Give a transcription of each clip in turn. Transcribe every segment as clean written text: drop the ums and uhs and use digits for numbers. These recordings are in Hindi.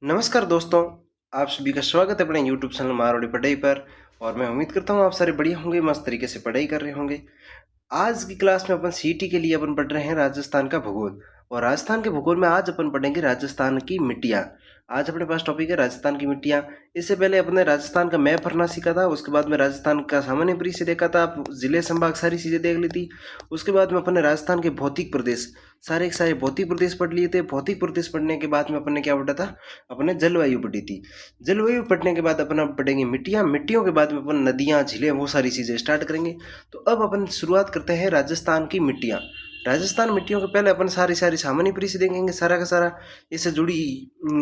नमस्कार दोस्तों, आप सभी का स्वागत है अपने यूट्यूब चैनल मारवाड़ी पढ़ाई पर। और मैं उम्मीद करता हूँ आप सारे बढ़िया होंगे, मस्त तरीके से पढ़ाई कर रहे होंगे। आज की क्लास में अपन सीटी के लिए अपन पढ़ रहे हैं राजस्थान का भूगोल। और राजस्थान के भूगोल में आज अपन पढ़ेंगे राजस्थान की मिट्टियाँ। आज अपने पास टॉपिक है राजस्थान की मिट्टियाँ। इससे पहले अपने राजस्थान का मैप भरना सीखा था, उसके बाद में राजस्थान का सामान्य परिचय देखा था, जिले संभाग सारी चीज़ें देख ली थी। उसके बाद में अपने राजस्थान के भौतिक प्रदेश सारे के सारे भौतिक प्रदेश पढ़ लिए थे। भौतिक प्रदेश पढ़ने के बाद में अपन ने क्या पढ़ा था, अपने जलवायु पढ़ी थी। जलवायु पढ़ने के बाद अपन पढ़ेंगे मिट्टियाँ। मिट्टियों के बाद में अपन नदियाँ, झीलें, वो सारी चीज़ें स्टार्ट करेंगे। तो अब अपन शुरुआत करते हैं राजस्थान की मिट्टियाँ। राजस्थान मिट्टियों के पहले अपन सारी सामान्य परिचय देखेंगे, सारा का सारा इससे जुड़ी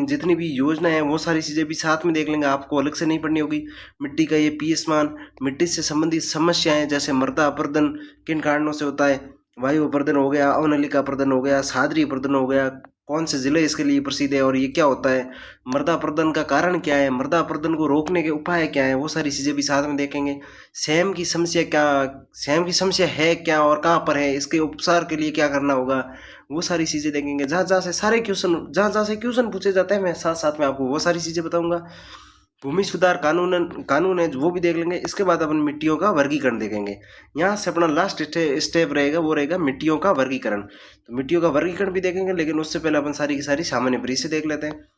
जितनी भी योजना है वो सारी चीज़ें भी साथ में देख लेंगे, आपको अलग से नहीं पढ़नी होगी। मिट्टी का ये पीएस मान, मिट्टी से संबंधित समस्याएं जैसे मृदा अपरदन किन कारणों से होता है, वायु अपरदन हो गया, अवनलिका अपरदन हो गया, सादरी अपरदन हो गया, कौन से जिले इसके लिए प्रसिद्ध है और ये क्या होता है, मृदा अपरदन का कारण क्या है, मृदा अपरदन को रोकने के उपाय क्या है, वो सारी चीज़ें भी साथ में देखेंगे। सेम की समस्या क्या, सेम की समस्या है क्या और कहाँ पर है, इसके उपचार के लिए क्या करना होगा, वो सारी चीज़ें देखेंगे। जहाँ जहाँ से सारे क्वेश्चन, जहाँ जहाँ से क्वेश्चन पूछे जाते हैं, मैं साथ साथ में आपको वो सारी चीज़ें बताऊंगा। भूमि सुधार कानून है वो भी देख लेंगे। इसके बाद अपन मिट्टियों का वर्गीकरण देखेंगे। यहाँ से अपना लास्ट स्टेप रहेगा, वो रहेगा मिट्टियों का वर्गीकरण। तो मिट्टियों का वर्गीकरण भी देखेंगे, लेकिन उससे पहले अपन सारी की सारी सामान्य परिचय देख लेते हैं।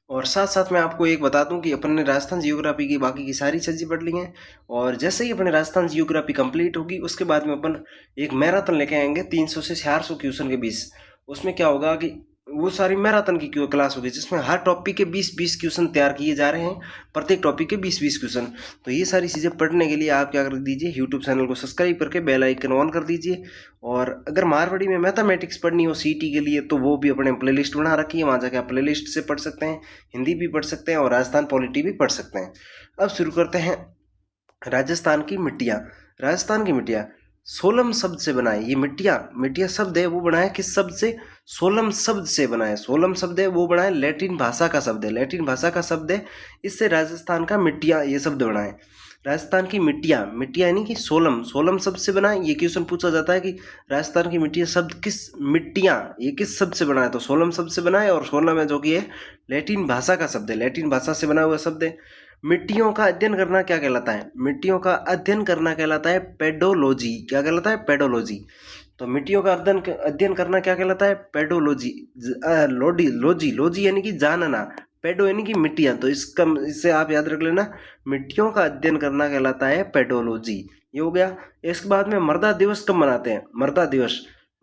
और साथ साथ मैं आपको एक बता दूं कि अपन ने राजस्थान जियोग्राफी की बाकी की सारी चीज़ें पढ़ ली हैं। और जैसे ही अपने राजस्थान जियोग्राफी कंप्लीट होगी, उसके बाद में अपन एक मैराथन लेके आएंगे 300 से 400 क्वेश्चन के बीच। उसमें क्या होगा कि वो सारी मैराथन की क्लास होगी, जिसमें हर टॉपिक के 20-20 क्वेश्चन तैयार किए जा रहे हैं, प्रत्येक टॉपिक के 20-20 क्वेश्चन। तो ये सारी चीज़ें पढ़ने के लिए आप क्या कर दीजिए, यूट्यूब चैनल को सब्सक्राइब करके बेल आइकन ऑन कर दीजिए। और अगर मारवाड़ी में मैथमेटिक्स पढ़नी हो सीटी के लिए, तो वो भी अपने प्लेलिस्ट बना रखी है, वहाँ जाके आप प्लेलिस्ट से पढ़ सकते हैं। हिंदी भी पढ़ सकते हैं और राजस्थान पॉलिटी भी पढ़ सकते हैं। अब शुरू करते हैं राजस्थान की मिट्टियाँ। राजस्थान की मिट्टियाँ सोलम शब्द से बनाए। ये मिट्टियाँ शब्द है, वो बनाए किस शब्द से, सोलम शब्द से बनाए। सोलम शब्द है वो बनाए लैटिन भाषा का शब्द है, लैटिन भाषा का शब्द है, इससे राजस्थान का मिट्टियाँ ये शब्द बनाए। राजस्थान की मिट्टियाँ यानी कि सोलम शब्द से बनाए। ये क्वेश्चन पूछा जाता है कि राजस्थान की मिट्टियाँ शब्द मिट्टियाँ ये किस शब्द से बनाए, तो सोलम शब्द से बनाए। और सोलम है जो कि है लैटिन भाषा का शब्द है, लैटिन भाषा से बना हुआ शब्द है। मिट्टियों का अध्ययन करना क्या कहलाता है, मिट्टियों का अध्ययन करना कहलाता है पेडोलॉजी। क्या कहलाता है, पेडोलॉजी। तो मिट्टियों का अध्ययन करना क्या कहलाता है, पेडोलॉजी। लोजी यानी कि जानना, पेडो यानी कि मिट्टियाँ। तो इससे आप याद रख लेना, मिट्टियों का अध्ययन करना कहलाता है पेडोलॉजी। ये हो गया। इसके बाद में मृदा दिवस कब मनाते हैं,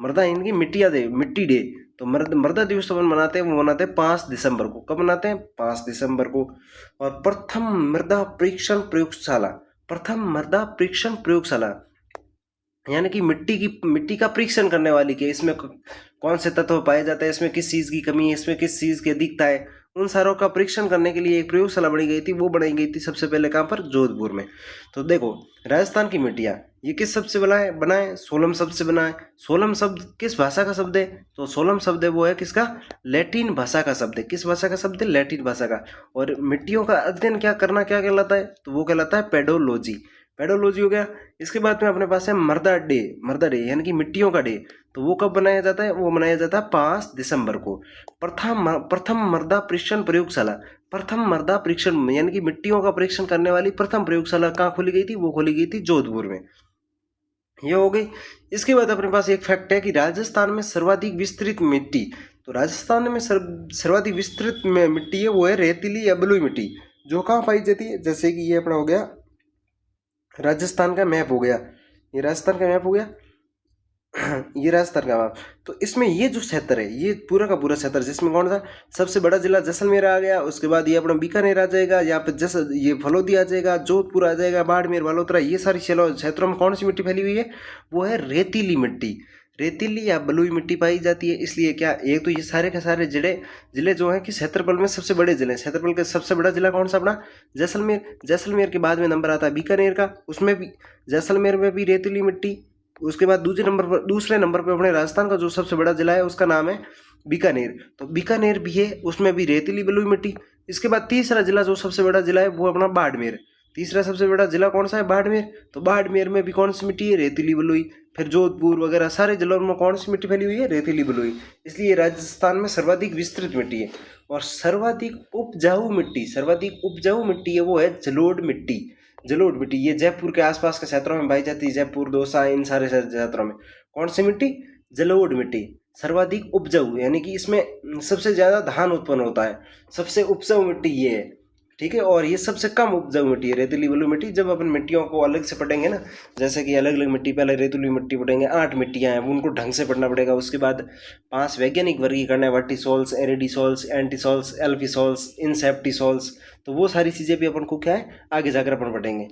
मृदा यानी कि मिट्टी डे। तो मृदा दिवस अपन मनाते हैं, वो मनाते हैं 5 दिसंबर को। कब मनाते हैं, 5 दिसंबर को। और प्रथम मृदा परीक्षण प्रयोगशाला यानी कि मिट्टी का परीक्षण करने वाली के इसमें कौन से तत्व पाए जाते हैं, इसमें किस चीज़ की कमी है, इसमें किस चीज़ की अधिकता है, उन सारों का परीक्षण करने के लिए एक प्रयोगशाला बनाई गई थी। वो बनाई गई थी सबसे पहले कहाँ पर, जोधपुर में। तो देखो, राजस्थान की मिट्टियाँ ये किस शब्द से बनाए, सोलम शब्द से बनाए। सोलम शब्द किस भाषा का शब्द है, तो सोलम शब्द है वो है किसका, लैटिन भाषा का शब्द है। किस भाषा का शब्द है, लैटिन भाषा का। और मिट्टियों का अध्ययन क्या कहलाता है, तो वो कहलाता है पेडोलॉजी। पेडोलॉजी हो गया। इसके बाद में अपने पास है मृदा डे यानी कि मिट्टियों का डे। तो वो कब बनाया जाता है, वो मनाया जाता है 5 दिसंबर को। प्रथम मृदा परीक्षण प्रयोगशाला, प्रथम मृदा परीक्षण यानी कि मिट्टियों का परीक्षण करने वाली प्रथम प्रयोगशाला कहाँ खोली गई थी, वो खोली गई थी जोधपुर में। ये हो गई। इसके बाद अपने पास एक फैक्ट है कि राजस्थान में सर्वाधिक विस्तृत मिट्टी, तो राजस्थान में सर्वाधिक विस्तृत मिट्टी है वो है रेतीली या बलुई मिट्टी, जो कहाँ पाई जाती है। जैसे कि ये अपना हो गया राजस्थान का मैप हो गया, ये राजस्थान का मैप हो गया ये राजस्थान का मैप। तो इसमें ये जो क्षेत्र है, ये पूरा का पूरा क्षेत्र, जिसमें कौन सा सबसे बड़ा जिला जैसलमेर आ गया, उसके बाद ये अपना बीकानेर आ जाएगा, यहाँ पे जैसे ये फलोदी आ जाएगा, जोधपुर आ जाएगा, बाड़मेर, बालोतरा, ये सारी क्षेत्रों में कौन सी मिट्टी फैली हुई है, वो है रेतीली मिट्टी। रेतीली या बलुई मिट्टी पाई जाती है। इसलिए क्या, एक तो ये सारे के सारे जिले जो है कि क्षेत्रफल में सबसे बड़े जिले, क्षेत्रफल का सबसे बड़ा जिला कौन सा अपना, जैसलमेर। जैसलमेर के बाद में नंबर आता है बीकानेर का, उसमें भी जैसलमेर में भी रेतीली मिट्टी। उसके बाद दूसरे नंबर पर अपने राजस्थान का जो सबसे बड़ा जिला है उसका नाम है बीकानेर, तो बीकानेर भी है, उसमें भी रेतीली बलुई मिट्टी। इसके बाद तीसरा जिला जो सबसे बड़ा जिला है वो अपना बाड़मेर। तीसरा सबसे बड़ा जिला कौन सा है? बाड़मेर। तो बाड़मेर में भी कौन सी मिट्टी है? रेतीली बलुई। फिर जोधपुर वगैरह सारे जिलों में कौन सी मिट्टी फैली हुई है? रेतीली बलुई। इसलिए राजस्थान में सर्वाधिक विस्तृत मिट्टी है। और सर्वाधिक उपजाऊ मिट्टी है वो है जलोढ़ मिट्टी। जलोढ़ मिट्टी ये जयपुर के आसपास के क्षेत्रों में पाई जाती है, जयपुर, दौसा, इन सारे क्षेत्रों में। कौन सी मिट्टी? जलोढ़ मिट्टी। सर्वाधिक उपजाऊ यानी कि इसमें सबसे ज्यादा धान उत्पन्न होता है, सबसे उपजाऊ मिट्टी ये है। ठीक है, और ये सबसे कम उपजाऊ मिट्टी है रेतीली बलुई मिट्टी। जब अपन मिट्टियों को अलग से पढ़ेंगे ना, जैसे कि अलग अलग मिट्टी, पहले रेतीली मिट्टी पढ़ेंगे, 8 मिट्टियां हैं, उनको ढंग से पढ़ना पड़ेगा। उसके बाद 5 वैज्ञानिक वर्गीकरण है, वर्टिसॉल्स, एरिडिसॉल्स, एंटीसॉल्स, एल्फिसॉल्स, इंसेप्टिसॉल्स। तो वो सारी चीजें भी अपन को क्या है आगे जाकर अपन पढ़ेंगे।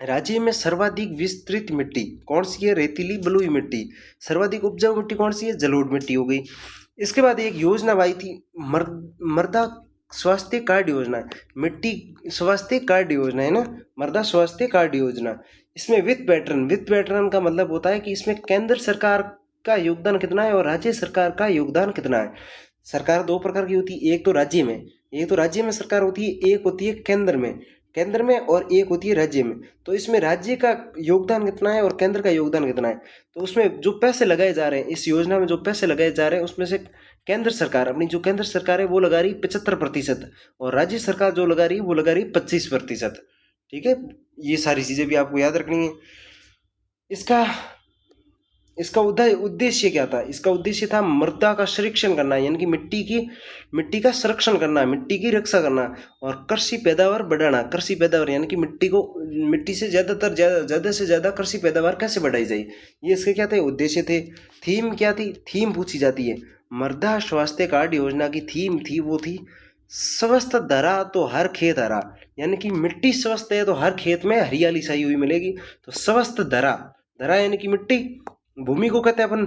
राज्य में सर्वाधिक विस्तृत मिट्टी कौन सी है? रेतीली बलुई मिट्टी। सर्वाधिक उपजाऊ मिट्टी कौन सी है? जलोढ़ मिट्टी हो गई। इसके बाद एक योजना आई थी मृदा स्वास्थ्य कार्ड योजना। मिट्टी स्वास्थ्य कार्ड योजना है ना, मृदा स्वास्थ्य कार्ड योजना। इसमें वित्त पैटर्न का मतलब होता है कि इसमें केंद्र सरकार का योगदान कितना है और राज्य सरकार का योगदान कितना है। सरकार 2 प्रकार की होती है, एक तो राज्य में सरकार होती है, एक होती है केंद्र में और एक होती है राज्य में। तो इसमें राज्य का योगदान कितना है और केंद्र का योगदान कितना है? तो उसमें जो पैसे लगाए जा रहे हैं, इस योजना में जो पैसे लगाए जा रहे हैं, उसमें से केंद्र सरकार है वो लगा रही 75% और राज्य सरकार जो लगा रही है वो लगा रही 25%। ठीक है, ये सारी चीजें भी आपको याद रखनी है। इसका उद्देश्य क्या था? इसका उद्देश्य था मृदा का संरक्षण करना, यानी कि मिट्टी का संरक्षण करना, मिट्टी की रक्षा करना और कृषि पैदावार बढ़ाना। कृषि पैदावार यानी कि मिट्टी से ज्यादा से ज्यादा कृषि पैदावार कैसे बढ़ाई जाए, ये इसके क्या थे? उद्देश्य थे। थीम क्या थी? थीम पूछी जाती है। मृदा स्वास्थ्य कार्ड योजना की थीम थी वो थी स्वस्थ धरा तो हर खेत हरा, यानी कि मिट्टी स्वस्थ है तो हर खेत में हरियाली छाई हुई मिलेगी। तो स्वस्थ धरा यानी कि मिट्टी, भूमि को कहते हैं अपन।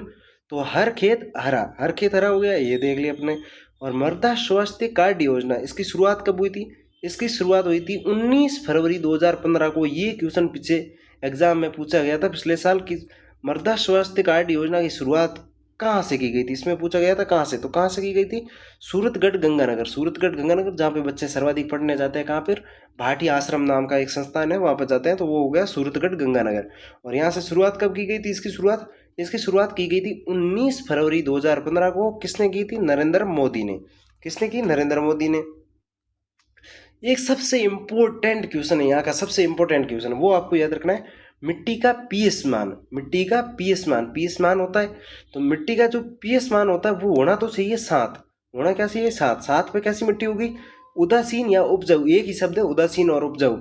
तो हर खेत हरा हो गया, ये देख लिया अपने। और मृदा स्वास्थ्य कार्ड योजना, इसकी शुरुआत कब हुई थी? इसकी शुरुआत हुई थी 19 फरवरी 2015 को। ये क्वेश्चन पीछे एग्जाम में पूछा गया था पिछले साल की। मृदा स्वास्थ्य कार्ड योजना की शुरुआत कहाँ से की गई थी? इसमें पूछा गया था कहाँ से, तो कहाँ से की गई थी? सूरतगढ़ गंगानगर, जहाँ पे बच्चे सर्वाधिक पढ़ने जाते हैं। कहाँ पर? भाटी आश्रम नाम का एक संस्थान है, वहाँ पर जाते हैं, तो वो हो गया सूरतगढ़ गंगानगर। और यहाँ से शुरुआत कब की गई थी? इसकी शुरुआत की गई थी 19 फरवरी 2015 को। किसने की थी? नरेंद्र मोदी ने। किसने की? नरेंद्र मोदी ने। एक सबसे इंपॉर्टेंट क्वेश्चन है यहाँ का, सबसे इंपॉर्टेंट क्वेश्चन वो आपको याद रखना है। मिट्टी का पीएच मान होता है। तो मिट्टी का जो पीएच मान होता है वो होना तो चाहिए 7। होना क्या चाहिए? 7 पे कैसी मिट्टी होगी? उदासीन या उपजाऊ, एक ही शब्द है, उदासीन और उपजाऊ।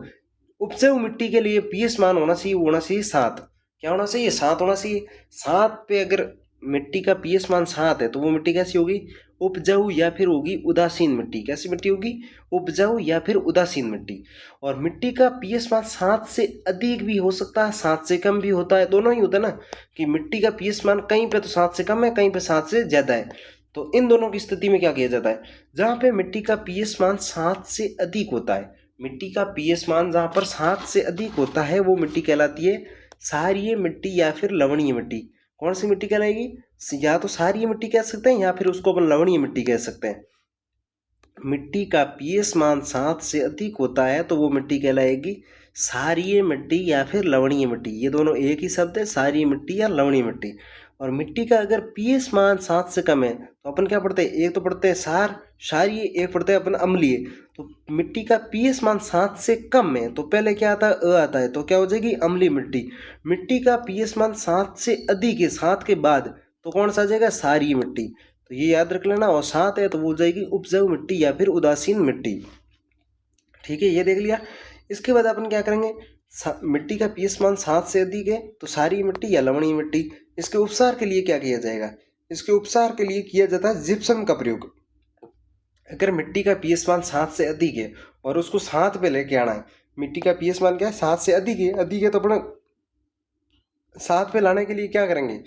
उपजाऊ मिट्टी के लिए पीएच मान होना चाहिए 7। क्या होना चाहिए? 7 होना चाहिए। 7 पे अगर मिट्टी का पीएच मान 7 है तो वो मिट्टी कैसी होगी? उपजाऊ या फिर होगी उदासीन मिट्टी। कैसी मिट्टी होगी? उपजाऊ या फिर उदासीन मिट्टी। और मिट्टी का पीएच मान 7 से अधिक भी हो सकता है, 7 से कम भी होता है, दोनों ही होता है ना, कि मिट्टी का पीएच मान कहीं पे तो 7 से कम है, कहीं पे 7 से ज्यादा है। तो इन दोनों की स्थिति में क्या किया जाता है? जहां पे मिट्टी का पीएच मान 7 से अधिक होता है, मिट्टी का पीएच मान जहां पर 7 से अधिक होता है वो मिट्टी कहलाती है क्षारीय मिट्टी या फिर लवणीय मिट्टी। कौन सी मिट्टी कहलाएगी? या तो क्षारीय मिट्टी कह सकते हैं या फिर उसको अपन लवणीय मिट्टी कह सकते हैं। मिट्टी का पीएच मान 7 से अधिक होता है तो वो मिट्टी कहलाएगी क्षारीय मिट्टी या फिर लवणीय मिट्टी। ये दोनों एक ही शब्द है, क्षारीय मिट्टी या लवणीय मिट्टी। और मिट्टी का अगर पीएच मान 7 से कम है तो अपन क्या पढ़ते हैं? एक तो पढ़ते हैं क्षारीय, एक पढ़ते हैं अपन अम्लीय। तो मिट्टी का पीएच मान 7 से कम है तो पहले क्या आता है? अ आता है, तो क्या हो जाएगी? अम्लीय मिट्टी। मिट्टी का पीएच मान 7 से अधिक है, 7 के बाद, तो कौन सा आ जाएगा? क्षारीय मिट्टी। तो ये याद रख लेना। और 7 है तो वो हो जाएगी उपजाऊ मिट्टी या फिर उदासीन मिट्टी। ठीक है, ये देख लिया। इसके बाद अपन क्या करेंगे? मिट्टी का पीएच मान 7 से अधिक है तो क्षारीय मिट्टी या लवणीय मिट्टी। इसके उपचार के लिए क्या किया जाएगा? इसके उपचार के लिए किया जाता है जिप्सम का प्रयोग। अगर मिट्टी का पीएच मान 7 से अधिक है और उसको 7 पे लेके आना है, मिट्टी का पीएच मान क्या है? 7 से अधिक है, तो अपना 7 पे लाने के लिए क्या करेंगे?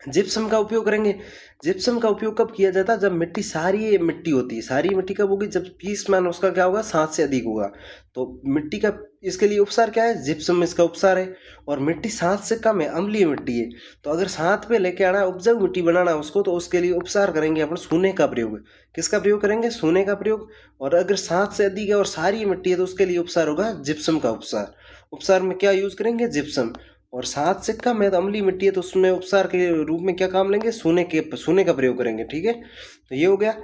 जिप्सम का उपयोग करेंगे। जिप्सम का उपयोग कब किया जाता है? जब मिट्टी सारी मिट्टी होती है। सारी मिट्टी कब होगी? जब पीसमान उसका क्या होगा? 7 से अधिक होगा। तो मिट्टी का इसके लिए उपसार क्या है? जिप्सम इसका उपसार है। और मिट्टी 7 से कम है, अम्लीय मिट्टी है, तो अगर 7 पे लेके आना, उपजाऊ मिट्टी बनाना उसको, तो उसके लिए उपसार करेंगे अपन सोने का प्रयोग। किसका प्रयोग करेंगे? सोने का प्रयोग। और अगर 7 से अधिक है और सारी मिट्टी है तो उसके लिए उपसार होगा जिप्सम का उपसार। उपसार में क्या यूज करेंगे? जिप्सम। और 7 से कम है तो अम्लीय मिट्टी है तो उसमें उपसार के रूप में क्या काम लेंगे? सोने का प्रयोग करेंगे। ठीक है, तो ये हो गया।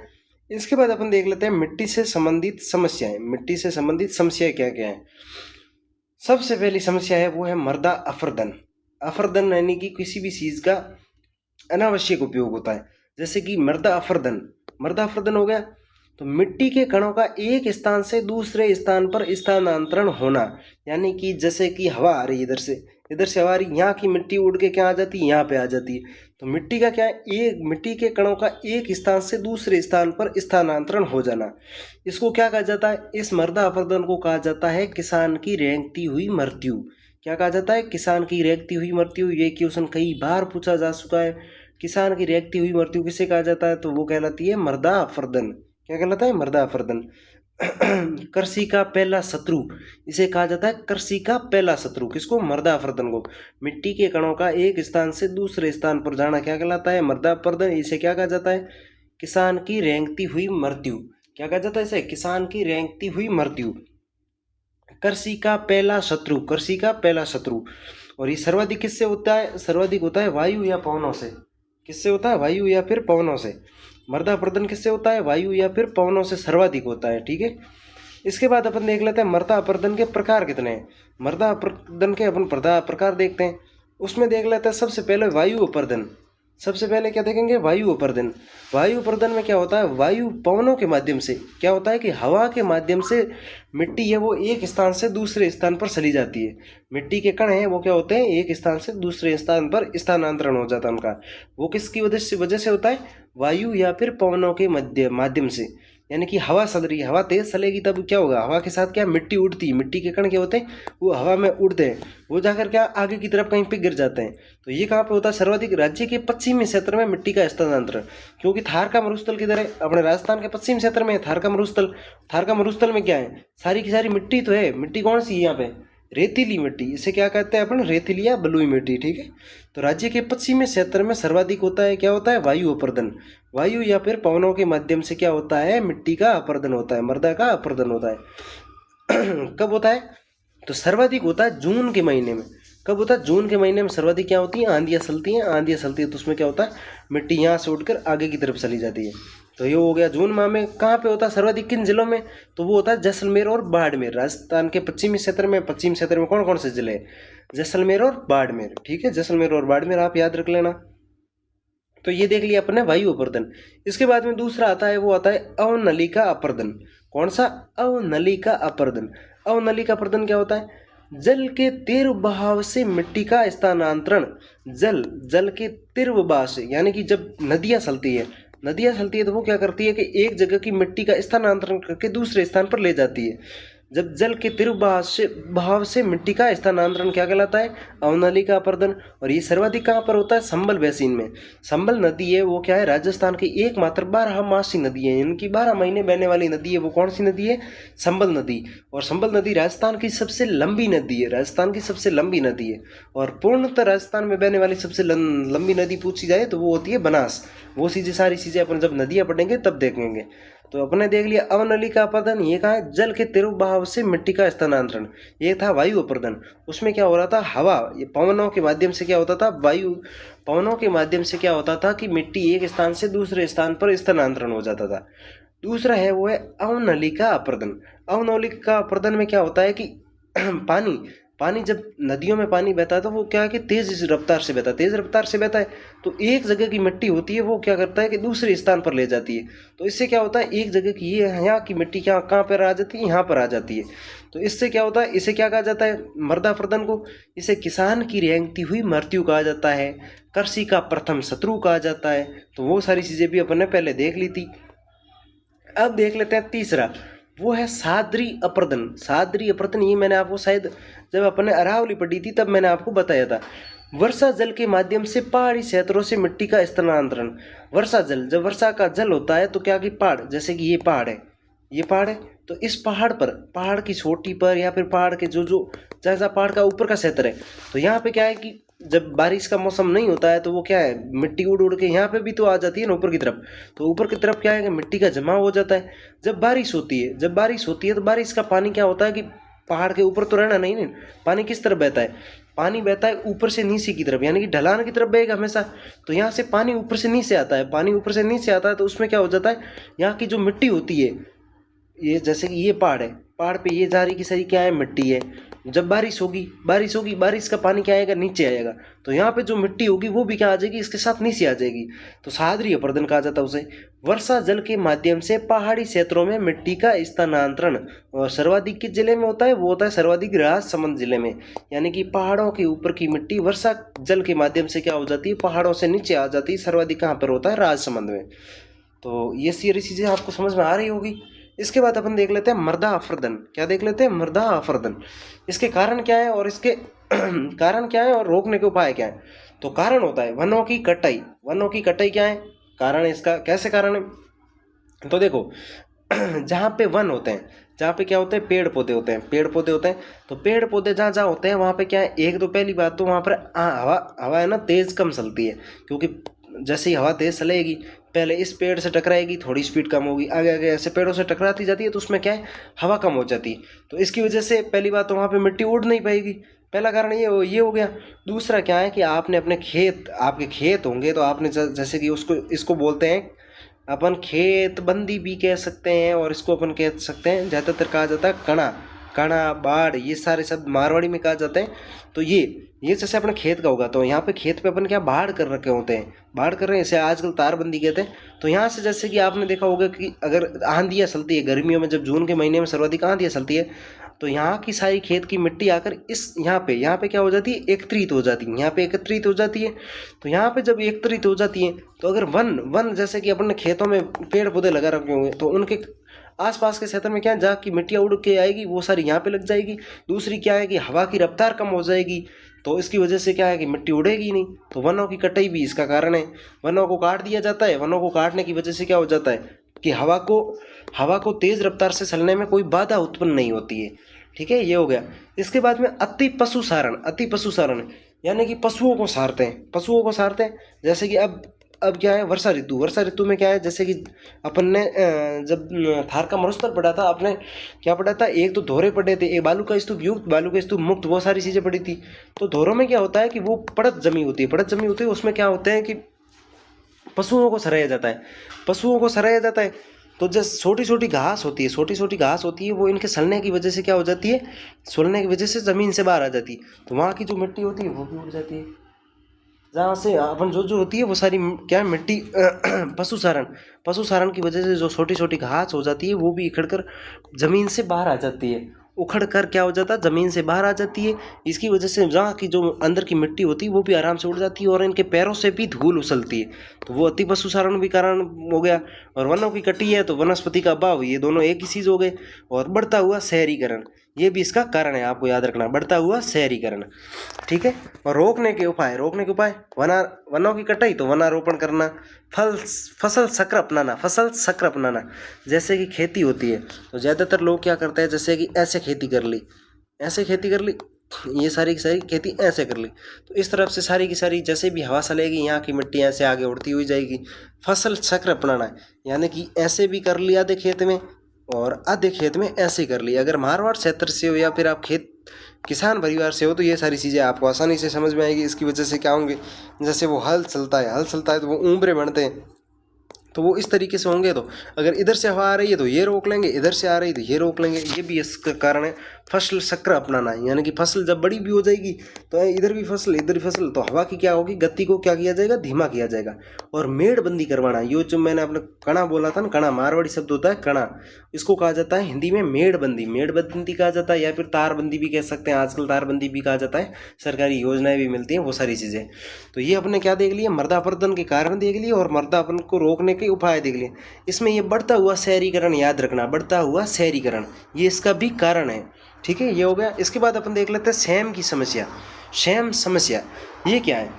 इसके बाद अपन देख लेते हैं मिट्टी से संबंधित समस्याएं। मिट्टी से संबंधित समस्याएं क्या क्या है? सबसे पहली समस्या है वो है मृदा अपरदन। अपरदन यानी कि किसी भी चीज का अनावश्यक उपयोग होता है। जैसे कि मृदा अपरदन। मृदा अपरदन हो गया तो मिट्टी के कणों का एक स्थान से दूसरे स्थान पर स्थानांतरण होना। यानी कि जैसे कि हवा आ रही है इधर से हवा आ रही, यहाँ की मिट्टी उड़ के क्या आ जाती है? यहाँ पे आ जाती है। तो मिट्टी का क्या है? एक मिट्टी के कणों का एक स्थान से दूसरे स्थान पर स्थानांतरण हो जाना। इसको क्या कहा जाता है? इस मृदा अपरदन को कहा जाता है किसान की रेंगती हुई मृत्यु। क्या कहा जाता है? किसान की रेंगती हुई मृत्यु। ये क्वेश्चन कई बार पूछा जा चुका है। किसान की रेंगती हुई मृत्यु किसे कहा जाता है? तो वो कहलाती है मृदा अपरदन। क्या कहलाता है? मृदा अपरदन। कृषि का पहला शत्रु, इसे कहा जाता है कृषि का पहला शत्रु। किसको? मृदा अपरदन को। मिट्टी के कणों का एक स्थान से दूसरे स्थान पर जाना क्या कहलाता है? मृदा अपरदन। इसे क्या कहा जाता है? किसान की रेंगती हुई मृत्यु। क्या कहा जाता है इसे? किसान की रेंगती हुई मृत्यु। कृषि का पहला शत्रु, कृषि का पहला शत्रु। और ये सर्वाधिक किससे होता है? सर्वाधिक होता है वायु या पवनों से। किससे होता है? वायु या फिर पवनों से। मृदा अपरदन किससे होता है? वायु या फिर पवनों से सर्वाधिक होता है। ठीक है, इसके बाद अपन देख लेते हैं मृदा अपरदन के प्रकार कितने हैं। मृदा अपरदन के अपन प्रकार देखते हैं। उसमें देख लेते हैं सबसे पहले वायु अपरदन। सबसे पहले क्या देखेंगे? वायु अपरदन। वायु अपरदन में क्या होता है? वायु पवनों के माध्यम से क्या होता है कि हवा के माध्यम से मिट्टी है वो एक स्थान से दूसरे स्थान पर चली जाती है। मिट्टी के कण हैं वो क्या होते हैं? एक स्थान से दूसरे स्थान पर स्थानांतरण हो जाता है उनका। वो किसकी वजह से होता है? वायु या फिर पवनों के माध्यम से। यानी कि हवा चल रही है, हवा तेज चलेगी तब क्या होगा? हवा के साथ क्या? मिट्टी उड़ती है। मिट्टी के कण क्या होते हैं? वो हवा में उड़ते हैं, वो जाकर क्या आगे की तरफ कहीं पे गिर जाते हैं। तो ये कहाँ पे होता है? सर्वाधिक राज्य के पश्चिमी क्षेत्र में मिट्टी का स्थानांतरण। क्योंकि थार का मरुस्थल किधर है? अपने राजस्थान के पश्चिम क्षेत्र में है थार का मरुस्थल। थार का मरुस्थल में क्या है? सारी की सारी मिट्टी तो है। मिट्टी कौन सी है यहाँ पे? रेतीली मिट्टी। इसे क्या कहते हैं अपन? रेतीली या बलुई मिट्टी। ठीक है, तो राज्य के पश्चिमी क्षेत्र में सर्वाधिक होता है क्या होता है? वायु अपरदन। वायु या फिर पवनों के माध्यम से क्या होता है? मिट्टी का अपरदन होता है, मृदा का अपरदन होता है। कब होता है? तो सर्वाधिक होता है जून के महीने में। कब होता है? जून के महीने में सर्वाधिक क्या होती है? आंधियाँ चलती हैं। आंधियाँ चलती है तो उसमें क्या होता है? मिट्टी यहाँ से उड़कर आगे की तरफ चली जाती है। तो ये हो गया जून माह में। कहाँ पे होता है सर्वाधिक? किन जिलों में? तो वो होता है जैसलमेर और बाड़मेर। राजस्थान के पश्चिमी क्षेत्र में, पश्चिम क्षेत्र में कौन कौन से जिले? जैसलमेर और बाड़मेर। ठीक है, जैसलमेर और बाड़मेर आप याद रख लेना। तो ये देख लिया अपने वायु अपरदन। इसके बाद में दूसरा आता है, वो आता है अवनलिका अपरदन। कौन सा? अवनलिका अपरदन। अवनलिका अपरदन क्या होता है? जल के तीव्र बहाव से मिट्टी का स्थानांतरण। जल के तीव्र बहाव से, यानी कि जब नदियां चलती है तो वो क्या करती है कि एक जगह की मिट्टी का स्थानांतरण करके दूसरे स्थान पर ले जाती है। जब जल के तीव्र बहाव से मिट्टी का स्थानांतरण क्या कहलाता है? अवनलिका अपरदन। और ये सर्वाधिक कहाँ पर होता है? संबल बेसिन में। संबल नदी है वो क्या है? राजस्थान की एकमात्र 12मासी नदी है। इनकी 12 महीने बहने वाली नदी है वो कौन सी नदी है? संबल नदी। और संबल नदी राजस्थान की सबसे लंबी नदी है। राजस्थान की सबसे लंबी नदी है। और पूर्णतः राजस्थान में बहने वाली सबसे लंबी नदी पूछी जाए तो वो होती है बनास। वो चीज़ें सारी चीज़ें अपन जब नदियाँ पढ़ेंगे तब देखेंगे। तो अपने देख लिया अवनलिका अपरदन। ये कहा है? जल के तीव्र बहाव से मिट्टी का स्थानांतरण। ये था वायु अपरदन। उसमें क्या हो रहा था? हवा, ये पवनों के माध्यम से क्या होता था? पवनों के माध्यम से क्या होता था कि मिट्टी एक स्थान से दूसरे स्थान पर स्थानांतरण हो जाता था। दूसरा है वो है अवनलिका अपरदन। अवनलिका अपरदन में क्या होता है कि पानी जब नदियों में पानी बहता है तो वो क्या है कि तेज रफ्तार से बहता है। तो एक जगह की मिट्टी होती है वो क्या करता है कि दूसरे स्थान पर ले जाती है। तो इससे क्या होता है? एक जगह की ये यहाँ की मिट्टी कहाँ पर आ जाती है? यहाँ पर आ जाती है। तो इससे क्या होता है? इसे क्या कहा जाता है? मृदा अपरदन को। इसे किसान की रेंगती हुई मृत्यु कहा जाता है, कृषि का प्रथम शत्रु कहा जाता है। तो वो सारी चीजें भी अपन ने पहले देख ली थी। अब देख लेते हैं तीसरा, वो है सादरी अपरदन। सादरी अपरदन ये मैंने आपको शायद जब अपन ने अरावली पढ़ी थी तब मैंने आपको बताया था। वर्षा जल के माध्यम से पहाड़ी क्षेत्रों से मिट्टी का स्थानांतरण। वर्षा जल, जब वर्षा का जल होता है तो क्या कि पहाड़, जैसे कि ये पहाड़ है, ये पहाड़ है, तो इस पहाड़ पर, पहाड़ की चोटी पर या फिर पहाड़ के जो जो जहाँ पहाड़ का ऊपर का क्षेत्र है, तो यहाँ पे क्या है कि जब बारिश का मौसम नहीं होता है तो वो क्या है, मिट्टी उड़ उड़ के यहाँ पे भी तो आ जाती है ना ऊपर की तरफ। तो ऊपर की तरफ क्या है कि मिट्टी का जमाव हो जाता है। जब बारिश होती है, जब बारिश होती है तो बारिश का पानी क्या होता है कि पहाड़ के ऊपर तो रहना नहीं, नहीं पानी किस तरफ बहता है, पानी बहता है ऊपर से नीचे की तरफ, यानी कि ढलान की तरफ बहेगा हमेशा। तो यहाँ से पानी ऊपर से नीचे आता है, पानी ऊपर से नीचे आता है, तो उसमें क्या हो जाता है, यहाँ की जो मिट्टी होती है, ये जैसे कि ये पहाड़ है, पहाड़ पे ये सारी की सारी क्या है, मिट्टी है। जब बारिश होगी, बारिश होगी, बारिश का पानी क्या आएगा, नीचे आएगा, तो यहाँ पे जो मिट्टी होगी वो भी क्या आ जाएगी, इसके साथ नीचे आ जाएगी। तो सादरीय अपर्दन कहा जाता है उसे। वर्षा जल के माध्यम से पहाड़ी क्षेत्रों में मिट्टी का स्थानांतरण, और सर्वाधिक किस जिले में होता है, वो होता है सर्वाधिक राजसमंद जिले में। यानी कि पहाड़ों के ऊपर की मिट्टी वर्षा जल के माध्यम से क्या हो जाती है, पहाड़ों से नीचे आ जाती है। सर्वाधिक कहाँ पर होता है, राजसमंद में। तो ये सारी चीज़ें आपको समझ में आ रही होगी। इसके बाद अपन देख लेते हैं मृदा अपरदन। क्या देख लेते हैं, मृदा अपरदन। इसके कारण क्या है और इसके कारण क्या है और रोकने के उपाय क्या है। तो कारण होता है वनों की कटाई। वनों की कटाई क्या है, कारण है इसका, कैसे कारण है, तो देखो जहाँ पे वन होते हैं, जहाँ पे क्या होते हैं, पेड़ पौधे होते हैं, पेड़ पौधे होते हैं, तो पेड़ पौधे जहाँ जहाँ होते हैं वहाँ पे क्या है, एक तो पहली बात तो वहाँ पर हवा, हवा है ना तेज कम चलती है, क्योंकि जैसे ही हवा तेज चलेगी पहले इस पेड़ से टकराएगी, थोड़ी स्पीड कम होगी, आगे आगे ऐसे पेड़ों से टकराती जाती है, तो उसमें क्या है, हवा कम हो जाती है। तो इसकी वजह से पहली बात तो वहाँ पे मिट्टी उड़ नहीं पाएगी, पहला कारण ये हो गया। दूसरा क्या है कि आपने अपने खेत, आपके खेत होंगे तो आपने जैसे कि उसको, इसको बोलते हैं अपन खेत बंदी भी कह सकते हैं, और इसको अपन कह सकते हैं, ज़्यादातर कहा जाता है कणा, कणा, बाढ़, ये सारे शब्द मारवाड़ी में कहा जाते हैं। तो ये जैसे अपने खेत का होगा, तो यहाँ पे खेत पे अपन क्या बाढ़ कर रखे होते हैं, बाढ़ कर रहे हैं, इसे आजकल तारबंदी कहते हैं। तो यहाँ से जैसे कि आपने देखा होगा कि अगर आंधियाँ चलती है गर्मियों में, जब जून के महीने में सर्वाधिक आंधियाँ चलती है, तो यहाँ की सारी खेत की मिट्टी आकर इस यहाँ पे क्या हो जाती है, एकत्रित हो जाती है, यहाँ पे एकत्रित हो जाती है। तो यहाँ पे जब एकत्रित हो जाती है, तो अगर वन जैसे कि अपने खेतों में पेड़ पौधे लगा रखे होंगे, तो उनके आसपास के क्षेत्र में क्या है, जहाँ की मिट्टियाँ उड़ के आएगी वो सारी यहाँ पे लग जाएगी। दूसरी क्या है कि हवा की रफ्तार कम हो जाएगी, तो इसकी वजह से क्या है कि मिट्टी उड़ेगी नहीं। तो वनों की कटाई भी इसका कारण है, वनों को काट दिया जाता है। वनों को काटने की वजह से क्या हो जाता है कि हवा को तेज रफ्तार से चलने में कोई बाधा उत्पन्न नहीं होती है। ठीक है, ये हो गया। इसके बाद में अति पशुसारण यानी कि पशुओं को सारते हैं। जैसे कि अब क्या है, वर्षा ऋतु में क्या है, जैसे कि अपन ने जब थार का मरुस्थल पढ़ा था, आपने क्या पढ़ा था, एक तो धोरे पढ़े थे, एक बालू का स्तूप युक्त, बालू का स्तूप मुक्त, वो सारी चीज़ें पढ़ी थी। तो धोरों में क्या होता है कि वो पड़त जमी होती है, उसमें क्या होते हैं कि पशुओं को सराया जाता है। तो जैसे छोटी छोटी घास होती है, वो इनके सड़ने की वजह से क्या हो जाती है, सोलने की वजह से ज़मीन से बाहर आ जाती है। तो वहाँ की जो मिट्टी होती है वो भी उड़ जाती है, जहाँ से अपन जो होती है वो सारी क्या है, मिट्टी पशुसारण की वजह से जो छोटी छोटी घास हो जाती है वो भी इखड़कर ज़मीन से बाहर आ जाती है, उखड़ कर क्या हो जाता है, ज़मीन से बाहर आ जाती है। इसकी वजह से जहाँ की जो अंदर की मिट्टी होती है वो भी आराम से उड़ जाती है, और इनके पैरों से भी धूल उछलती है। तो वो अति पशुसारण भी कारण हो गया। और वनों की कटी है तो वनस्पति का अभाव, ये दोनों एक ही चीज़ हो गए। और बढ़ता हुआ शहरीकरण, ये भी इसका कारण है, आपको याद रखना, बढ़ता हुआ शहरीकरण। ठीक है। और रोकने के उपाय, वनों की कटाई तो वनारोपण करना, फसल चक्र अपनाना। जैसे कि खेती होती है तो ज़्यादातर लोग क्या करते हैं, जैसे कि ऐसे खेती कर ली, ये सारी की सारी खेती ऐसे कर ली, तो इस तरफ से सारी की सारी जैसे भी हवा चलेगी यहाँ की मिट्टी ऐसे आगे उड़ती हुई जाएगी। फसल चक्र अपनाना है, यानी कि ऐसे भी कर लिया आधे खेत में और आधे खेत में ऐसे कर लिया। अगर मारवाड़ क्षेत्र से हो या फिर आप किसान परिवार से हो तो ये सारी चीज़ें आपको आसानी से समझ में आएगी। इसकी वजह से क्या होंगे, जैसे वो हल चलता है तो वो ऊंबरे बनते हैं, तो वो इस तरीके से होंगे। तो अगर इधर से हवा आ रही है तो ये रोक लेंगे, इधर से आ रही है तो ये रोक लेंगे। ये भी इसका कारण है फसल चक्र अपनाना है, यानी कि फसल जब बड़ी भी हो जाएगी तो इधर भी फसल इधर भी फसल, तो हवा की क्या होगी, गति को क्या किया जाएगा, धीमा किया जाएगा। और मेड़बंदी करवाना, ये जो मैंने अपने कणा बोला था ना, कणा मारवाड़ी शब्द होता है कणा, इसको कहा जाता है हिंदी में मेड़बंदी कहा जाता है, या फिर तारबंदी भी कह सकते हैं, आजकल तारबंदी भी कहा जाता है, सरकारी योजनाएं भी मिलती हैं, वो सारी चीज़ें। तो ये अपने क्या देख लिया, मृदापर्दन के कारण देख लिए और मृदापन को रोकने के उपाय देख लिए। इसमें ये बढ़ता हुआ शहरीकरण याद रखना, बढ़ता हुआ शहरीकरण ये इसका भी कारण है। ठीक है, ये हो गया। इसके बाद अपन देख लेते हैं सेम की समस्या। क्षैम समस्या ये क्या है?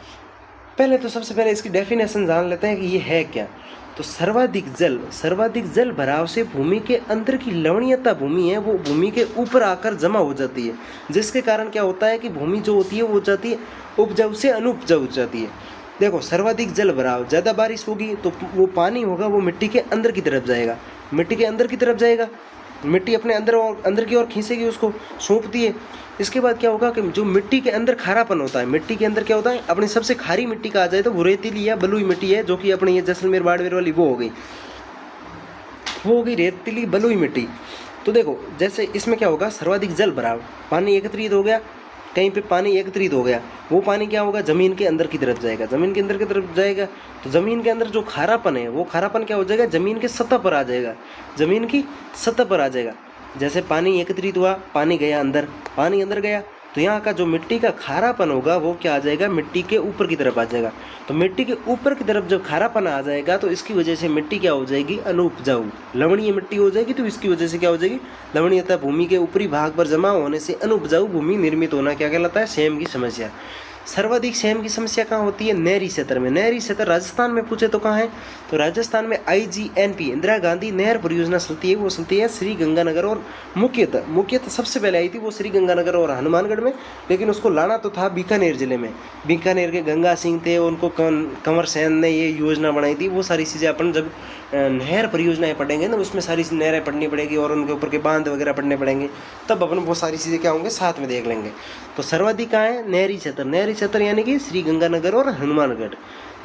पहले तो सबसे पहले इसकी डेफिनेशन जान लेते हैं कि ये है क्या। तो सर्वाधिक जल भराव से भूमि के अंदर की लवणीयता भूमि है वो भूमि के ऊपर आकर जमा हो जाती है, जिसके कारण क्या होता है कि भूमि जो होती है वो हो जाती है उपजाऊ से अनुपजाऊ हो जाती है। देखो, सर्वाधिक जल भराव, ज़्यादा बारिश होगी तो वो पानी होगा वो मिट्टी के अंदर की तरफ जाएगा, मिट्टी के अंदर की तरफ जाएगा, मिट्टी अपने अंदर की ओर खींचेगी, उसको सौंपती है। इसके बाद क्या होगा कि जो मिट्टी के अंदर खारापन होता है, मिट्टी के अंदर क्या होता है, अपनी सबसे खारी मिट्टी कहा जाए तो वो रेतीली या बलुई मिट्टी है, जो कि अपनी ये जैसलमेर बाड़मेर वाली वो हो गई रेतीली बलुई मिट्टी। तो देखो, जैसे इसमें क्या होगा, सर्वाधिक जल भराव, पानी एकत्रित हो गया, कहीं पे पानी एकत्रित हो गया, वो पानी क्या होगा, ज़मीन के अंदर की तरफ जाएगा, ज़मीन के अंदर की तरफ जाएगा तो ज़मीन के अंदर जो खारापन है वो खारापन क्या हो जाएगा, ज़मीन के सतह पर आ जाएगा, ज़मीन की सतह पर आ जाएगा। जैसे पानी एकत्रित हुआ, पानी गया अंदर, पानी अंदर गया तो यहाँ का जो मिट्टी का खारापन होगा वो क्या आ जाएगा, मिट्टी के ऊपर की तरफ आ जाएगा। तो मिट्टी के ऊपर की तरफ जब खारापन आ जाएगा तो इसकी वजह से मिट्टी क्या हो जाएगी, अनुपजाऊ, लवणीय मिट्टी हो जाएगी। तो इसकी वजह से क्या हो जाएगी, लवणीयता भूमि के ऊपरी भाग पर जमा होने से अनुपजाऊ भूमि निर्मित होना क्या कहलाता है, क्षैम की समस्या। सर्वाधिक क्षैम की समस्या कहाँ होती है, नहरी क्षेत्र में। नहरी क्षेत्र राजस्थान में पूछे तो कहाँ है, तो राजस्थान में IGNP इंदिरा गांधी नहर परियोजना चलती है, वो चलती है श्री गंगानगर और मुख्यतः सबसे पहले आई थी वो श्री गंगानगर और हनुमानगढ़ में, लेकिन उसको लाना तो था बीकानेर जिले में। बीकानेर के गंगा सिंह थे, उनको कंवर सेन ने ये योजना बनाई थी। वो सारी चीज़ें अपन जब नहर परियोजनाएं पढ़ेंगे ना, उसमें सारी नहरें पढ़नी पड़ेगी और उनके ऊपर के बांध वगैरह पढ़ने पड़ेंगे, तब अपन वो सारी चीज़ें क्या होंगे साथ में देख लेंगे। तो सर्वाधिक कहाँ है, नहरी क्षेत्र यानी कि श्री गंगानगर और हनुमानगढ़।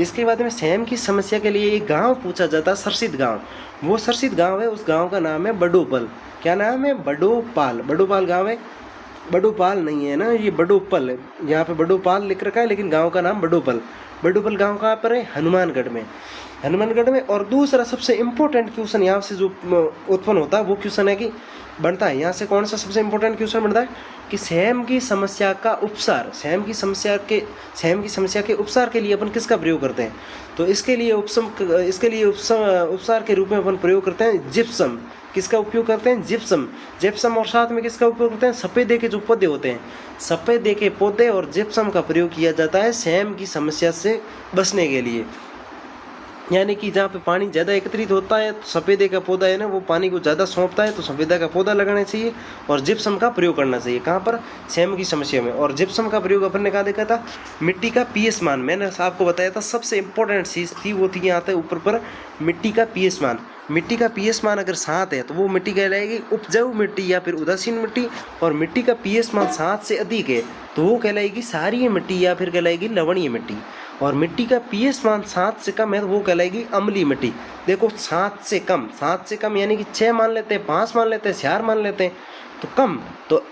इसके बाद में क्षैम की समस्या के लिए एक गांव पूछा जाता है, सरसिद गांव। वो सरसिद गांव है, उस गांव का नाम है बडोपल। क्या नाम है, बडोपाल। बडोपाल गांव है, बडोपाल नहीं है ना, ये बडोपल है। यहाँ पे बडोपाल लिख रखा है लेकिन गांव का नाम बडोपल। बडोपल गांव कहाँ पर है, हनुमानगढ़ में, हनुमानगढ़ में। और दूसरा सबसे इम्पोर्टेंट क्वेश्चन यहाँ से जो उत्पन्न होता है वो क्वेश्चन है कि बनता है यहाँ से कौन सा सबसे इम्पोर्टेंट क्वेश्चन बनता है कि क्षैम की समस्या का उपचार, क्षैम की समस्या के उपचार के लिए अपन किसका प्रयोग करते हैं, तो इसके लिए उपचार के रूप में अपन प्रयोग करते हैं जिप्सम। किसका उपयोग करते हैं, जिप्सम। और साथ में किसका उपयोग करते हैं, सफेदे के जो पौधे होते हैं, सफेदे के पौधे और जिप्सम का प्रयोग किया जाता है क्षैम की समस्या से बचने के लिए। यानी कि जहाँ पे पानी ज़्यादा एकत्रित होता है तो सफ़ेदे का पौधा है ना, वो पानी को ज़्यादा सौंपता है, तो सफ़ेदा का पौधा लगाना चाहिए और जिप्सम का प्रयोग करना चाहिए। कहाँ पर, क्षैम की समस्या में। और जिप्सम का प्रयोग अपन ने कहा देखा था, मिट्टी का pH मान। मैंने आपको बताया था सबसे इम्पोर्टेंट चीज़ थी वो थी यहाँ तक ऊपर पर मिट्टी का pH मान। मिट्टी का pH मान अगर 7 है तो वो मिट्टी कहलाएगी उपजाऊ मिट्टी या फिर उदासीन मिट्टी। और मिट्टी का pH मान 7 से अधिक है तो वो कहलाएगी क्षारीय मिट्टी या फिर कहलाएगी लवणीय मिट्टी। और मिट्टी का pH मान 7 से कम है तो वो कहलाएगी अम्लीय मिट्टी। देखो, 7 से कम यानी कि 6 मान लेते हैं, 5 मान लेते हैं, 4 मान लेते हैं, तो कम। तो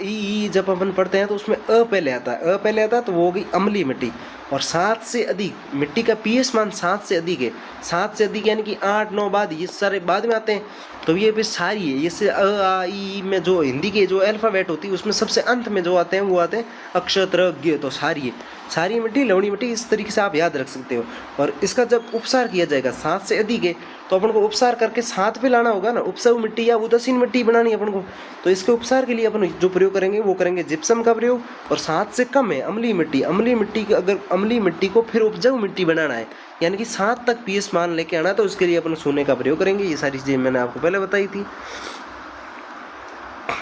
ई जब अपन पढ़ते हैं तो उसमें पहले आता है तो वो होगी अम्लीय मिट्टी। और 7 से अधिक, मिट्टी का pH मान 7 से अधिक है, 7 से अधिक यानी कि 8, 9 बाद, ये सारे बाद में आते हैं, तो ये भी सारी है। इससे ई में जो हिंदी के जो अल्फ़ाबेट होती है उसमें सबसे अंत में जो आते हैं वो आते हैं अक्षर ग, तो सारी मिट्टी लवणीय मिट्टी, इस तरीके से आप याद रख सकते हो। और इसका जब उपचार किया जाएगा, 7 से अधिक है तो अपन को उपचार करके 7 पे लाना होगा ना, उपजाऊ मिट्टी या उदासीन मिट्टी बनानी है अपन को। तो इसके उपचार के लिए अपन जो प्रयोग करेंगे वो करेंगे जिप्सम का प्रयोग। और 7 से कम है अम्लीय मिट्टी को फिर उपजाऊ मिट्टी बनाना है, यानी कि 7 तक pH मान लेके आना, तो उसके लिए अपन सोने का प्रयोग करेंगे। ये सारी चीज़ें मैंने आपको पहले बताई थी।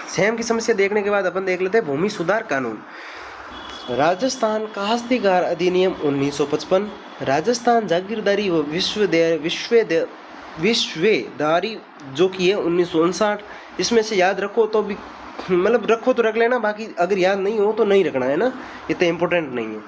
क्षैम की समस्या देखने के बाद अपन देख लेते हैं भूमि सुधार कानून। राजस्थान काश्तकार अधिनियम 1955, राजस्थान जागीरदारी व विश्वेदारी जो की है 1959। इसमें से याद रखो तो भी, मतलब रखो तो रख लेना, बाकी अगर याद नहीं हो तो नहीं रखना है ना, इतना इम्पोर्टेंट नहीं है।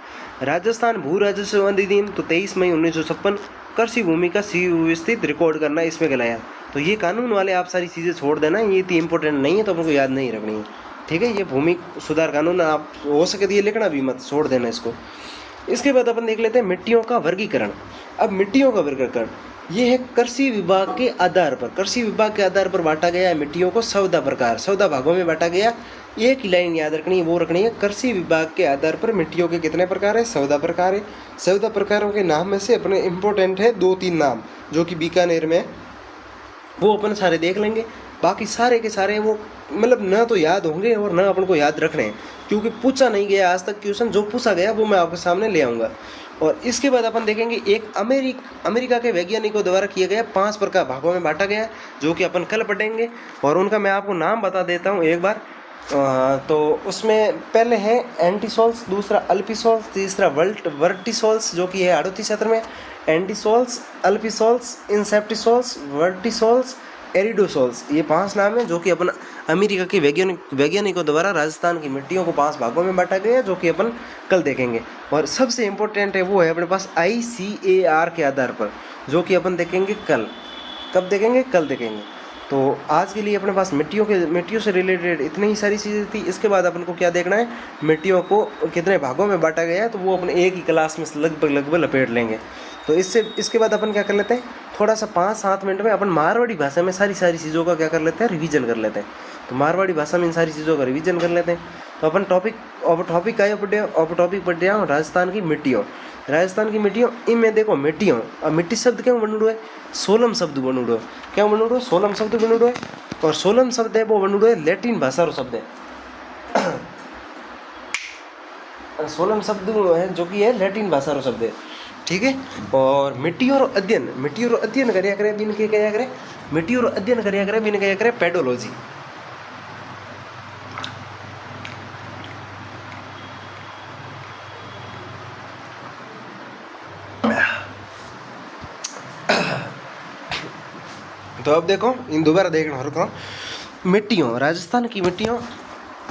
राजस्थान भू राजस्व अधिनियम तो 23 मई 1956, कृषि भूमि का सुव्यवस्थित रिकॉर्ड करना इसमें कहलाया। तो ये कानून वाले आप सारी चीज़ें छोड़ देना, ये इतनी इंपॉर्टेंट नहीं है तो आपको याद नहीं रखनी है, ठीक है। ये भूमि सुधार कानून आप हो सके तो ये लिखना भी मत, छोड़ देना इसको। इसके बाद अपन देख लेते हैं मिट्टियों का वर्गीकरण। अब मिट्टियों का वर्गीकरण ये है कृषि विभाग के आधार पर बांटा गया है मिट्टियों को 14 भागों में बांटा गया। एक ही लाइन याद रखनी है, वो रखनी है, कृषि विभाग के आधार पर मिट्टियों के कितने प्रकार है, 14 प्रकार है। 14 प्रकारों के नाम में से अपने इम्पोर्टेंट है 2-3 नाम जो कि बीकानेर में, वो अपन सारे देख लेंगे। बाकी सारे के सारे वो मतलब ना तो याद होंगे और ना अपन को याद रखने हैं, क्योंकि पूछा नहीं गया आज तक क्वेश्चन, जो पूछा गया वो मैं आपके सामने ले आऊँगा। और इसके बाद अपन देखेंगे एक अमेरिका के वैज्ञानिकों द्वारा किया गया 5 प्रकार भागों में बांटा गया, जो कि अपन कल पढ़ेंगे। और उनका मैं आपको नाम बता देता हूँ एक बार। तो उसमें पहले है एंटीसोल्स, दूसरा अल्पिसोल्स, तीसरा वर्टिसोल्स जो कि है हाड़ौती क्षेत्र में, एंटीसोल्स, अल्पिसोल्स, इंसेप्टिसोल्स, वर्टिसोल्स, एरिडोसोल्स, ये 5 नाम है जो कि अपन अमेरिका के वैज्ञानिकों द्वारा राजस्थान की मिट्टियों को 5 भागों में बांटा गया, जो कि अपन कल देखेंगे। और सबसे इम्पोर्टेंट है वो है अपने पास ICAR के आधार पर, जो कि अपन देखेंगे कल। कब देखेंगे? कल देखेंगे। तो आज के लिए अपने पास मिट्टियों से रिलेटेड इतनी ही सारी चीज़ें थी। इसके बाद अपन को क्या देखना है, मिट्टियों को कितने भागों में बांटा गया है, तो वो अपन एक ही क्लास में लगभग लपेट लेंगे। तो इसके बाद अपन क्या कर लेते हैं, थोड़ा सा 5-7 मिनट में अपन मारवाड़ी भाषा में सारी चीज़ों का क्या कर लेते हैं, रिवीजन कर लेते हैं। तो मारवाड़ी भाषा में इन सारी चीज़ों का रिवीजन कर लेते हैं। तो अपन टॉपिक का पढ़ रहा हूँ राजस्थान की मिट्टियों। राजस्थान की मिट्टियों इनमें देखो मिट्टियों, अब मिट्टी शब्द क्यों बनूड़ो है, सोलम शब्द बनूड़ो है। क्यों बनूड़ो? सोलम शब्द बनूड़ो है। और सोलम शब्द है वो बनूड़ो है लैटिन भाषा रो शब्द है। सोलम शब्द है जो कि है लैटिन भाषा रो शब्द है, ठीक है। और मिट्टी और अध्ययन करिया करे बिन के क्या करे, मिट्टी और अध्ययन करिया करे बिन क्या करे, पेडोलॉजी। तो अब देखो इन दोबारा देखना हर मिट्टियों, राजस्थान की मिट्टियों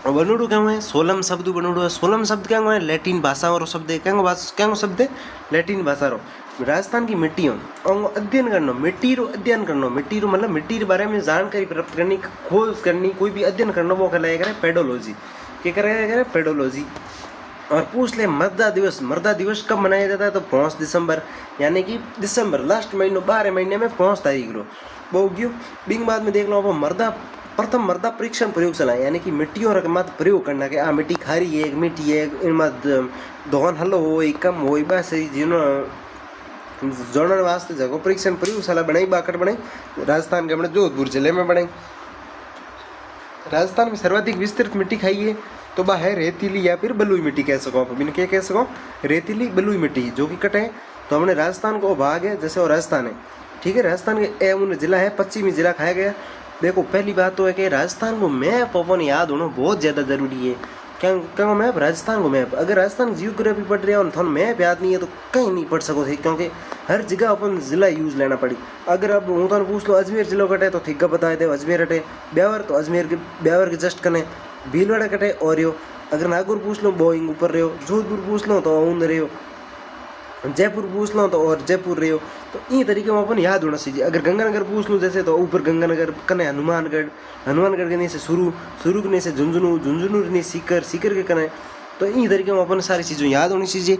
बनूड़ो क्या है, सोलम शब्द बनूड़ो है। सोलम शब्द क्या है, लैटिन भाषा और शब्द है, क्या शब्द है, लैटिन भाषा रो। राजस्थान की मिट्टियों अध्ययन करना, मिट्टी रो अध्ययन करना, मिट्टी रो मतलब मिट्टी के बारे में जानकारी प्राप्त करनी, खोज करनी, कोई भी अध्ययन करना, वो कहलाया करे पेडोलॉजी। क्या कराया करे, पेडोलॉजी। और पूछ ले मर्दा दिवस कब मनाया जाता है, तो 5 दिसंबर, यानी कि दिसंबर लास्ट महीनों 12 महीने में 5 तारीख रो वो गयो। बिंग बाद में देख लो वो प्रथम मर्दा परीक्षण प्रयोगशाला, यानी कि मिट्टियों रख मत प्रयोग करना कि मिट्टी खारी है, मीठी है, इनमें दोहन हलो हो कम हो, बस जिनो जोड़ने वास्ते जगह परीक्षण प्रयोगशाला बनाई, बाकट बनाई राजस्थान के अपने जोधपुर जिले में बनाई। राजस्थान में सर्वाधिक विस्तृत मिट्टी खाई है तो वह है रेतीली या फिर बलुई मिट्टी कह सको आप, क्या कह सको, रेतीली बलुई मिट्टी जो कि कटे है। तो हमने राजस्थान को भाग है जैसे और राजस्थान है, ठीक है। राजस्थान के एवं जिला है, पश्चिमी जिला खाया गया। देखो पहली बात तो है कि राजस्थान को मैप अपन याद होना बहुत ज़्यादा जरूरी है। क्या मैप, राजस्थान को मैप। अगर राजस्थान की जियोग्राफी पढ़ रहे हो और थोड़ा मैप याद नहीं है तो कहीं नहीं पढ़ सको थे, क्योंकि हर जगह अपन जिला यूज लेना पड़ी। अगर अब हूँ तो पूछ लो अजमेर जिला कटे तो ठीक बताए थे अजमेर हटे, ब्यावर तो ब्यावर के जस्ट कने, भीलवाड़ा कटे और यो। अगर नागौर पूछ लो बोइंग ऊपर रहे हो, जोधपुर पूछ लो तो ऊंद रहे हो, जयपुर पूछ लो तो और जयपुर रहे हो। तो इन तरीके में अपन याद होना चाहिए। अगर गंगानगर पूछ लो जैसे तो ऊपर गंगानगर कने हनुमानगढ़ के नहीं से शुरू के नहीं से झुंझुनू नहीं सीकर के कने। तो इन तरीके में अपन सारी चीज़ें याद होनी चाहिए।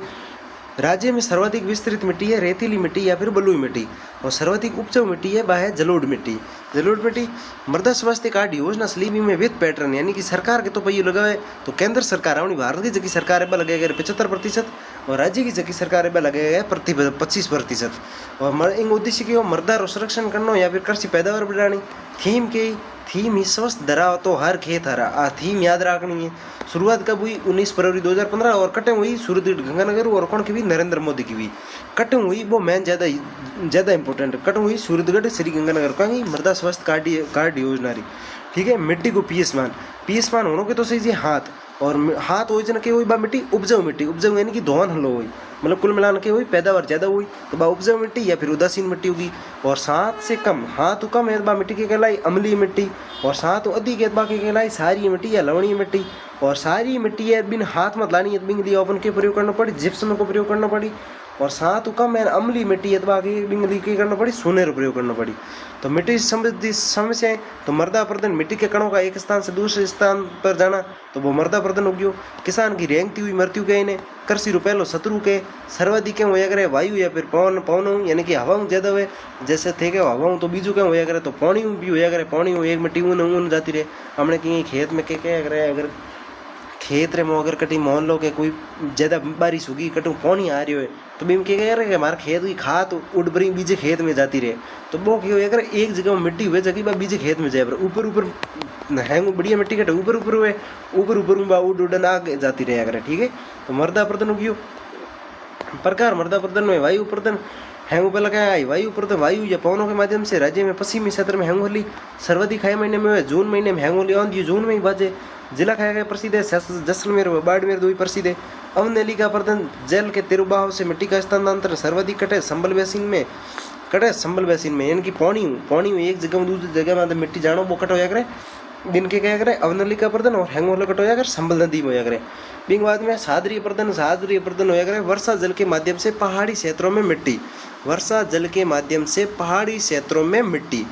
राज्य में सर्वाधिक विस्तृत मिट्टी है रेतीली मिट्टी या फिर बलुई मिट्टी, और सर्वाधिक उपजाऊ मिट्टी है वह है जलोढ़ मिट्टी। मृदा स्वास्थ्य कार्ड योजना स्लीबी में विथ पैटर्न, यानी कि सरकार के तो पहिए लगाए तो केंद्र सरकार अपनी भारत की जगह सरकार है लगाएगा 75% और राज्य की जगह सरकार है लगाएगा 25%। और इन उद्देश्य की मृदा संरक्षण करना या फिर कृषि पैदावार बढ़ानी। थीम ही स्वस्थ धरा तो हर खेत हरा, थीम याद रखनी है। शुरुआत कब हुई, 19 फरवरी 2015, और कटिंग हुई सूरजगढ़ गंगानगर और कौन की भी, नरेंद्र मोदी की भी कटिंग हुई। वो मैन ज़्यादा इंपॉर्टेंट कटिंग हुई सूरजगढ़ श्री गंगानगर का ही मृदा स्वास्थ्य कार्ड योजना रही, ठीक है। मिट्टी को पीएस मान होने के तो सही हाथ, और हाथ हो जन के हुई बा मिट्टी उपजाऊ यानी कि दोहन हलो हुई, मतलब कुल मिलान के हुई पैदावार ज़्यादा हुई तो बा उपजाऊ मिट्टी या फिर उदासीन मिट्टी होगी। और सात से कम, हाथ तो कम है बा मिट्टी के कहलाई अम्लीय मिट्टी, और सात अधिक है बा के कहलाई सारी मिट्टी या लवणीय मिट्टी। और सारी मिट्टी है बिन हाथ मत लानी है, बिंग दिया अपन के प्रयोग करना पड़ी, जिप्सम को प्रयोग करना पड़ी। और सात कम है अम्लीय मिट्टी है तो बाकी बिंग के करना पड़ी, सोने का प्रयोग करना पड़ी। तो मिट्टी संबंधी समस्याएं, तो मृदा प्रदन, मिट्टी के कणों का एक स्थान से दूसरे स्थान पर जाना तो वो मृदा प्रदन हो गयो। किसान की रेंगती हुई मृत्यु के इन्हें कृषि रो पहलो शत्रु के सर्वाधिक हो करे वायु या फिर पवन यानी कि हवा ज्यादा हुए, जैसे थे कि हवा तो बीजू क्या होया करे तो पानी भी होया करे, पानी हो एक मिट्टी ऊन जाती रहे। हमने कहीं खेत में क्या करे, अगर खेत रे में अगर कटी मान लो कि कोई ज़्यादा बारिश होगी कटू पानी आ रही है तो बीम क्या कह रहे कि हमारे खेत की खाद उड़ बरी बीजे खेत में जाती रहे तो वो क्यों अगर एक जगह में मिट्टी हुए जगह बीजे खेत में जाए पर ऊपर ऊपर हैंग बढ़िया मिट्टी कटे ऊपर ऊपर हुए ऊपर ऊपर में उड़ उड़न आगे जाती रहे अगर ठीक है। तो मृदा प्रदन क्यों प्रकार मृदा प्रदन में वायु प्रदन हैंगू पे लगाया है वायु प्रदन वायु या पवनों के माध्यम से राज्य में पश्चिमी क्षेत्र में हैंग होली सर्वाधिक है महीने में जून महीने में हैंग होली और ये जून में ही बाजे जिला खाया गया प्रसिद्ध है जैसलमेर व बाड़मेर दो ही प्रसिद्ध है। अवनेली का प्रदन जल के तिरुबाव से मिट्टी का स्थानांतरण सर्वाधिक कटे संबल बेसिन में यानी कि पानी एक जगह में दूसरी जगह में मिट्टी जानो वो कट होया करे दिन के क्या करे अवनली का प्रदन और हैंग होलो कट होया करे संबल नदी में होया करे। बिंग बाद में सादरीय प्रदन होया करे वर्षा जल के माध्यम से पहाड़ी क्षेत्रों में मिट्टी वर्षा जल के माध्यम से पहाड़ी क्षेत्रों में मिट्टी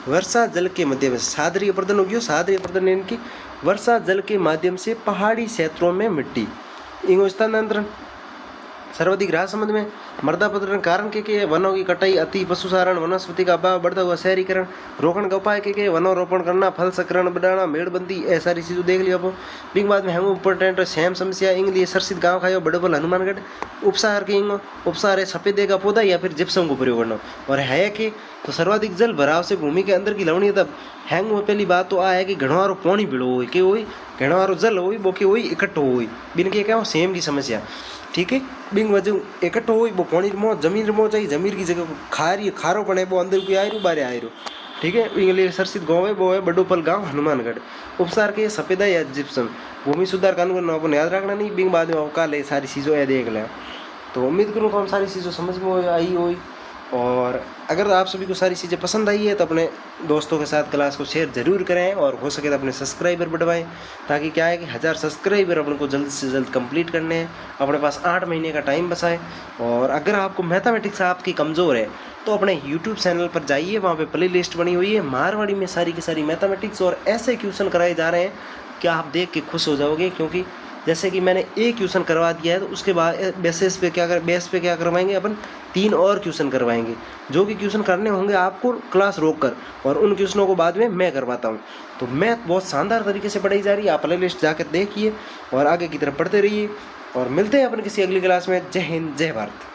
वर्षा जल के माध्यम से सादरीय प्रदन हो गया सादरीय प्रदन यानी कि वर्षा जल के माध्यम से पहाड़ी क्षेत्रों में मिट्टी इंगो स्थानांतरण सर्वाधिक राजसमंद में मृदा प्रदूषण कारण के वनों की कटाई अति पशुचारण वनस्पति का अभाव बढ़ता हुआ शहरीकरण रोकण का उपाय के वनों रोपण करना फल संकरण बढ़ाना मेड़बंदी ये सारी चीज़ों देख लिया। बिंग बाद में हम इम्पोर्टेंट सेम समस्या इंग्लिश सरसित गाँव खाओ बड़ेबल हनुमानगढ़ उपसार के उपसार है सफेदे का पौधा या फिर जिप्सम को प्रयोग करना और है कि तो सर्वाधिक जल भराव से भूमि के अंदर की लवणीयता हैंग में पहली बात तो आ है कि घणो वारो पानी भीड़ो हो कि वही घणो वारो जल हो वो कि वही इकट्ठो हो बिन के क्या सेम की समस्या ठीक है। बिंग वजह इकट्ठो हो वो पानी रमो जमीन रमो चाहिए जमीन की जगह खारो पड़े वो अंदर की आयरू बाहर आयरू ठीक है। इंग्लिश सरसित गाँव है वो है बडोपल गाँव हनुमानगढ़ उपसार के सफेदा या जिप्सम भूमि सुधार कानून अपन याद रखना नहीं बिंग बाद में अवकाल सारी चीज़ों या देख लें। तो उम्मीद करूँ कि हम सारी चीज़ों समझ में आई हुई और अगर आप सभी को सारी चीज़ें पसंद आई है तो अपने दोस्तों के साथ क्लास को शेयर ज़रूर करें और हो सके तो अपने सब्सक्राइबर बढ़वाएं ताकि क्या है कि 1000 सब्सक्राइबर अपने को जल्द से जल्द कंप्लीट करने हैं अपने पास 8 महीने का टाइम बचा है। और अगर आपको मैथमेटिक्स आपकी कमज़ोर है तो अपने यूट्यूब चैनल पर जाइए वहाँ पे प्ले लिस्ट बनी हुई है मारवाड़ी में सारी की सारी मैथमेटिक्स और ऐसे क्वेश्चन कराए जा रहे हैं कि आप देख के खुश हो जाओगे क्योंकि जैसे कि मैंने एक क्वेश्चन करवा दिया है तो उसके बाद बेस पे क्या करवाएंगे अपन 3 और क्वेश्चन करवाएंगे जो कि क्वेश्चन करने होंगे आपको क्लास रोक कर और उन क्वेश्चनों को बाद में मैं करवाता हूँ। तो मैथ बहुत शानदार तरीके से पढ़ाई जा रही है आप प्ले लिस्ट जाकर देखिए और आगे की तरफ पढ़ते रहिए और मिलते हैं अपन किसी अगली क्लास में। जय हिंद जय भारत।